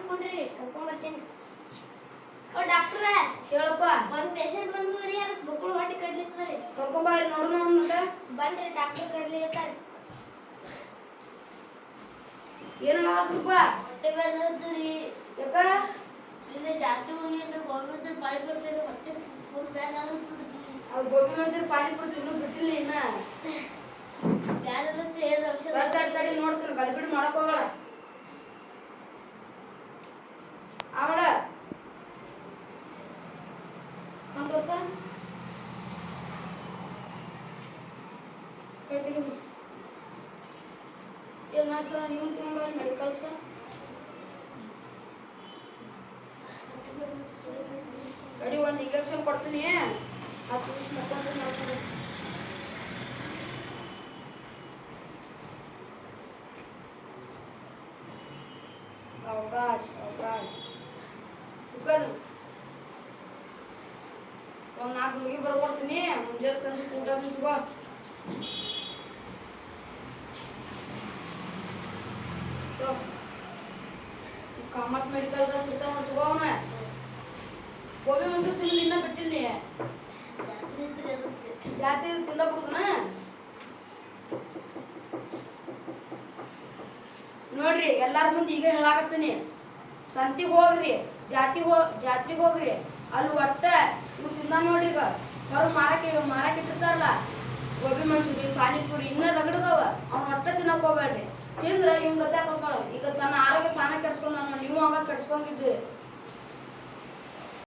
ಕುಂಡ್ರಿ ಕರ್ಕೊಂಡ್ ಬರ್ತೀನಿ. ಓ ಡಾಕ್ಟ್ರ ಹೇಳಪ್ಪ. ಒಂದ್ ಪೇಷಂಟ್ ಬಂದ್ರಿ, ಅದಕ್ಕೆ ಬಕ್ಕುಳು ಹೊಟ್ಟೆ ಕಡ್ಲಿತ್ತರಿ. ಕರ್ಕೊಂಬ ಇಲ್ಲಿ ನೋಡೋಣ ಮತ್ತೆ. ಬನ್ರಿ ಡಾಕ್ಟರ್ ಕಡ್ಲಿತ್ತಾರ. ಏನಾಗತ್ತಪ್ಪ? ಹೊಟ್ಟೆ ಬೇನತ್ತರಿ. ಯಾಕ? ಇಲ್ಲಿ ಜಾತ್ರೆ ಹೋಗಿ ಅಂದ್ರೆ ಗೋಬಿ ಮಂಚೂರಿ ಪಾನಿ ಕೊಡ್ತೀರಿ, ಹೊಟ್ಟೆ ಫುಲ್ ಬ್ಯಾನ್ ಆಗುತ್ತದೆ. ಅದು ಗೋಬಿ ಮಂಚೂರಿ ಪಾನಿಪುರಿ ತಿನ್ನೋದು ಬಿಟ್ಟಿಲ್ಲ ಇನ್ನ. ಬ್ಯಾನ್ ಆಗುತ್ತೆ ಏನು ಔಷಧ ತಡಿ ನೋಡ್ತೀನಿ, ಗಡಿಬಿಡಿ ಮಾಡಕ್ ಹೋಗಲ್ಲ. ಆವಡ ಒಂದು ವರ್ಷ ಕೈ ತೆಗೆದು ಇಲ್ಲ ಸರ್, ನೀವು ತುಂಬ ಮೆಡಿಕಲ್ ಸರ್. ಕಡಿ ಒಂದು ಇಂಜೆಕ್ಷನ್ ಕೊಡ್ತೀನಿ, 10 ನಿಮಿಷ ಮತ್ತೊಂದು ಮಾಡ್ತೀನಿ. ಸಾವಕಾಶ ತುಕ್ಕದು ಒಂದು 4 ಗುಳಿಗೆ ಬರ್ಕೊಡ್ತೀನಿ, ಮುಂಜಾನೆ ಸಂಜೆ ಊಟ ತಗೋ. ಕಾಮತ್ ಮೆಡಿಕಲ್ದ ಸಿಗ್ತಾವ ತಗೋ. ಅವನ ಗೋಬಿ ಮಂಚೂರಿ ತಿನ್ನಲು ಇನ್ನ ಬಿಟ್ಟಿಲ್ಲ. ಜಾತಿ ತಿಂದ ಬಿಡುದನ ನೋಡ್ರಿ. ಎಲ್ಲಾರ ಮುಂದೆ ಈಗ ಹೇಳಾಕತ್ತೀನಿ, ಸಂತಿಗೆ ಹೋಗ್ರಿ, ಜಾತ್ರೆಗೆ ಹೋಗ್ರಿ, ಅಲ್ಲಿ ಒಟ್ಟ ಇವು ತಿಂದ ನೋಡ್ರಿ. ಈಗ ಮಾರಕ್ಕೆ ಇಟ್ಟಿರ್ತಾರಲ್ಲ ಗೋಬಿ ಮಂಚೂರಿ ಪಾನಿಪುರಿ ಇನ್ನ ರಗಡದವ, ಅವ್ನ ಒಟ್ಟ ತಿನ್ನಕ್ ಹೋಗ್ಬೇಡ್ರಿ. ತಿಂದ್ರ ಇವ್ನ ಗೊತ್ತಾಗ ಈಗ ತನ್ನ ಆರೋಗ್ಯ ತಾನ ಕೆಡ್ಸ್ಕೊಂಡ್ ನೀವು ಹಂಗ ಕೆಡ್ಸ್ಕೊಂಡಿದ್ರಿ.